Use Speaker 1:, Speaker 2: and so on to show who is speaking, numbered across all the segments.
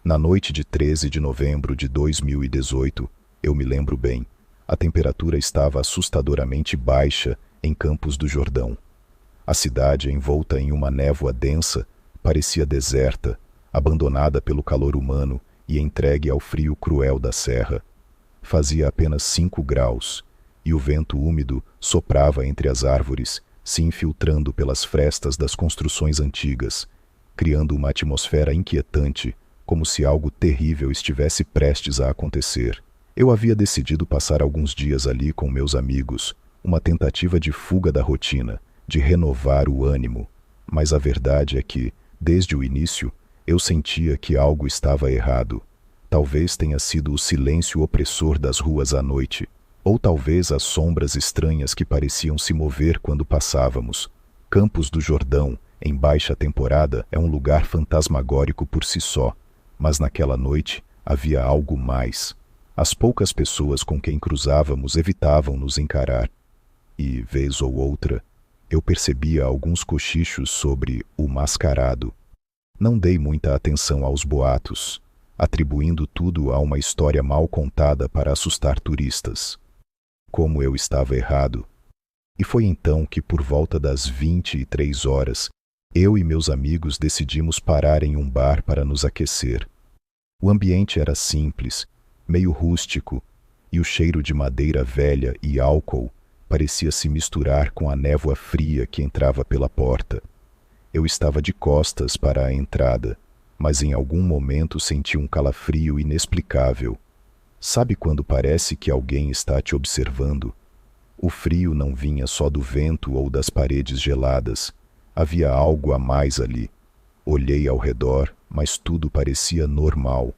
Speaker 1: Na noite de 13 de novembro de 2018, eu me lembro bem, a temperatura estava assustadoramente baixa em Campos do Jordão. A cidade, envolta em uma névoa densa, parecia deserta, abandonada pelo calor humano e entregue ao frio cruel da serra. Fazia apenas 5 graus, e o vento úmido soprava entre as árvores, se infiltrando pelas frestas das construções antigas, criando uma atmosfera inquietante, como se algo terrível estivesse prestes a acontecer. Eu havia decidido passar alguns dias ali com meus amigos, uma tentativa de fuga da rotina, de renovar o ânimo, mas a verdade é que, desde o início, eu sentia que algo estava errado. Talvez tenha sido o silêncio opressor das ruas à noite, ou talvez as sombras estranhas que pareciam se mover quando passávamos. Campos do Jordão, em baixa temporada, é um lugar fantasmagórico por si só, mas naquela noite havia algo mais. As poucas pessoas com quem cruzávamos evitavam nos encarar, e, vez ou outra, eu percebia alguns cochichos sobre o mascarado. Não dei muita atenção aos boatos, atribuindo tudo a uma história mal contada para assustar turistas. Como eu estava errado. E foi então que, por volta das 23 horas, eu e meus amigos decidimos parar em um bar para nos aquecer. O ambiente era simples, meio rústico, e o cheiro de madeira velha e álcool parecia se misturar com a névoa fria que entrava pela porta. Eu estava de costas para a entrada, mas em algum momento senti um calafrio inexplicável. Sabe quando parece que alguém está te observando? O frio não vinha só do vento ou das paredes geladas. Havia algo a mais ali. Olhei ao redor, mas tudo parecia normal.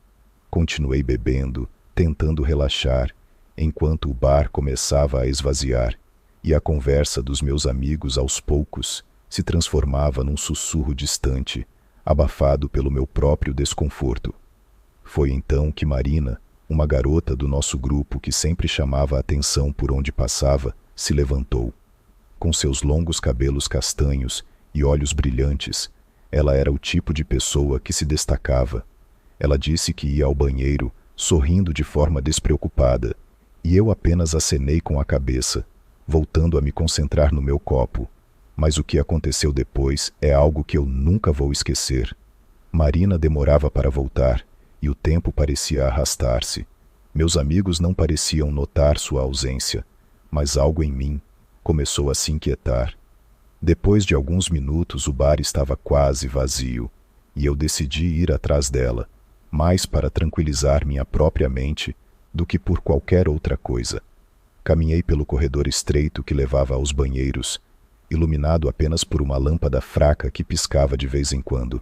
Speaker 1: Continuei bebendo, tentando relaxar, enquanto o bar começava a esvaziar, e a conversa dos meus amigos aos poucos se transformava num sussurro distante, abafado pelo meu próprio desconforto. Foi então que Marina, uma garota do nosso grupo que sempre chamava a atenção por onde passava, se levantou. Com seus longos cabelos castanhos e olhos brilhantes, ela era o tipo de pessoa que se destacava. Ela disse que ia ao banheiro, sorrindo de forma despreocupada, e eu apenas acenei com a cabeça, voltando a me concentrar no meu copo. Mas o que aconteceu depois é algo que eu nunca vou esquecer. Marina demorava para voltar, e o tempo parecia arrastar-se. Meus amigos não pareciam notar sua ausência, mas algo em mim começou a se inquietar. Depois de alguns minutos, o bar estava quase vazio, e eu decidi ir atrás dela, mais para tranquilizar minha própria mente do que por qualquer outra coisa. Caminhei pelo corredor estreito que levava aos banheiros, iluminado apenas por uma lâmpada fraca que piscava de vez em quando,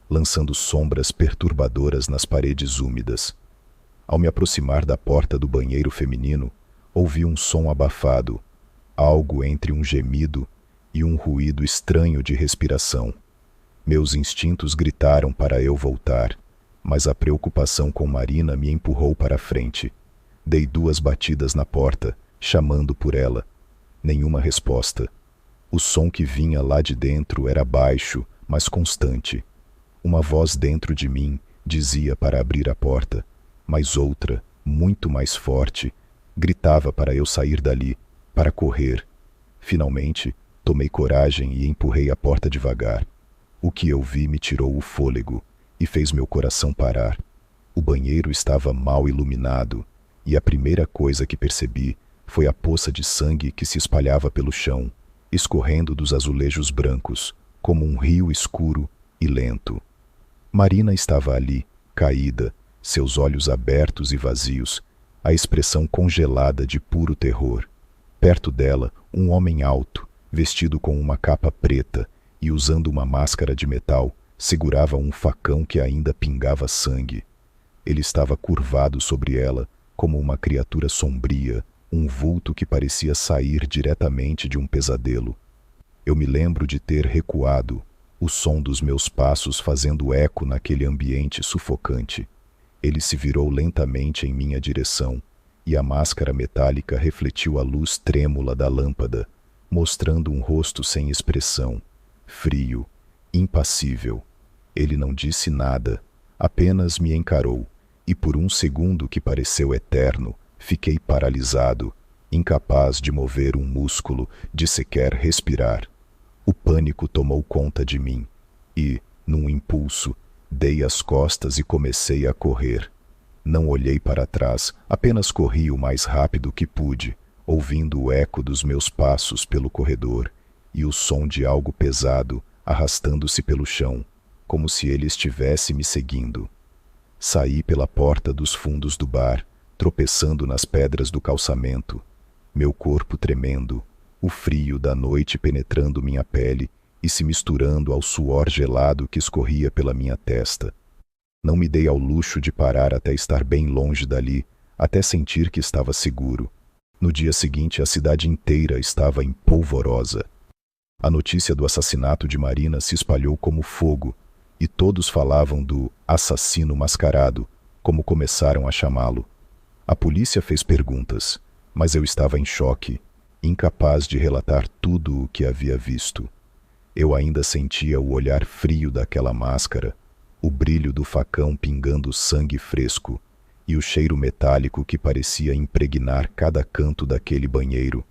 Speaker 1: lançando sombras perturbadoras nas paredes úmidas. Ao me aproximar da porta do banheiro feminino, ouvi um som abafado, algo entre um gemido e um ruído estranho de respiração. Meus instintos gritaram para eu voltar, mas a preocupação com Marina me empurrou para a frente. Dei 2 batidas na porta, chamando por ela. Nenhuma resposta. O som que vinha lá de dentro era baixo, mas constante. Uma voz dentro de mim dizia para abrir a porta, mas outra, muito mais forte, gritava para eu sair dali, para correr. Finalmente, tomei coragem e empurrei a porta devagar. O que eu vi me tirou o fôlego e fez meu coração parar. O banheiro estava mal iluminado, e a primeira coisa que percebi foi a poça de sangue que se espalhava pelo chão, escorrendo dos azulejos brancos, como um rio escuro e lento. Marina estava ali, caída, seus olhos abertos e vazios, a expressão congelada de puro terror. Perto dela, um homem alto, vestido com uma capa preta e usando uma máscara de metal, segurava um facão que ainda pingava sangue. Ele estava curvado sobre ela, como uma criatura sombria, um vulto que parecia sair diretamente de um pesadelo. Eu me lembro de ter recuado, o som dos meus passos fazendo eco naquele ambiente sufocante. Ele se virou lentamente em minha direção, e a máscara metálica refletiu a luz trêmula da lâmpada, mostrando um rosto sem expressão, frio, impassível. Ele não disse nada, Apenas me encarou, e por um segundo que pareceu eterno, fiquei paralisado, incapaz de mover um músculo, de sequer respirar. O pânico tomou conta de mim, e, num impulso, dei as costas e comecei a correr. Não olhei para trás, apenas corri o mais rápido que pude, ouvindo o eco dos meus passos pelo corredor e o som de algo pesado arrastando-se pelo chão, como se ele estivesse me seguindo. Saí pela porta dos fundos do bar, tropeçando nas pedras do calçamento, meu corpo tremendo, o frio da noite penetrando minha pele e se misturando ao suor gelado que escorria pela minha testa. Não me dei ao luxo de parar até estar bem longe dali, até sentir que estava seguro. No dia seguinte, a cidade inteira estava em polvorosa. A notícia do assassinato de Marina se espalhou como fogo, e todos falavam do assassino mascarado, como começaram a chamá-lo. A polícia fez perguntas, mas eu estava em choque, incapaz de relatar tudo o que havia visto. Eu ainda sentia o olhar frio daquela máscara, o brilho do facão pingando sangue fresco e o cheiro metálico que parecia impregnar cada canto daquele banheiro.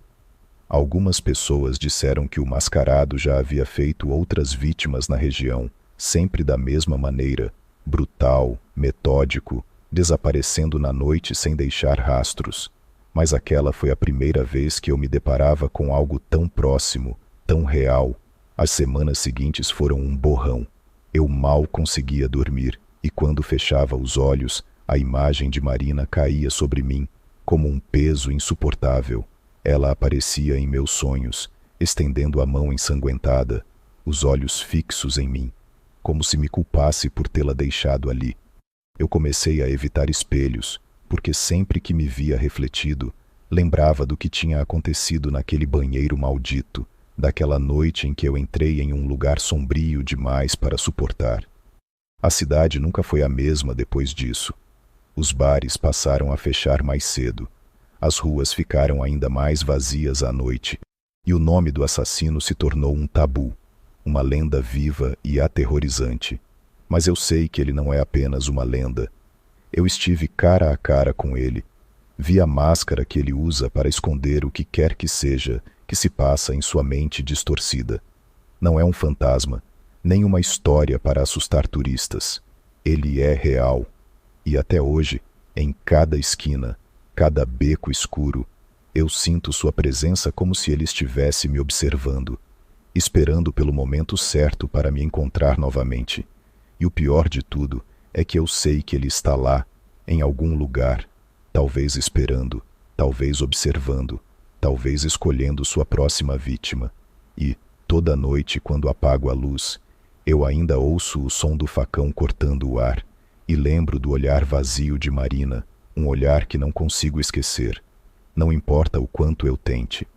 Speaker 1: Algumas pessoas disseram que o mascarado já havia feito outras vítimas na região, sempre da mesma maneira, brutal, metódico, desaparecendo na noite sem deixar rastros. Mas aquela foi a primeira vez que eu me deparava com algo tão próximo, tão real. As semanas seguintes foram um borrão. Eu mal conseguia dormir, e quando fechava os olhos, a imagem de Marina caía sobre mim, como um peso insuportável. Ela aparecia em meus sonhos, estendendo a mão ensanguentada, os olhos fixos em mim, como se me culpasse por tê-la deixado ali. Eu comecei a evitar espelhos, porque sempre que me via refletido, lembrava do que tinha acontecido naquele banheiro maldito, daquela noite em que eu entrei em um lugar sombrio demais para suportar. A cidade nunca foi a mesma depois disso. Os bares passaram a fechar mais cedo. As ruas ficaram ainda mais vazias à noite, e o nome do assassino se tornou um tabu, uma lenda viva e aterrorizante. Mas eu sei que ele não é apenas uma lenda. Eu estive cara a cara com ele. Vi a máscara que ele usa para esconder o que quer que seja que se passa em sua mente distorcida. Não é um fantasma, nem uma história para assustar turistas. Ele é real. E até hoje, em cada esquina, cada beco escuro, eu sinto sua presença como se ele estivesse me observando, esperando pelo momento certo para me encontrar novamente. E o pior de tudo é que eu sei que ele está lá, em algum lugar, talvez esperando, talvez observando, talvez escolhendo sua próxima vítima. E, toda noite, quando apago a luz, eu ainda ouço o som do facão cortando o ar, e lembro do olhar vazio de Marina, um olhar que não consigo esquecer, não importa o quanto eu tente.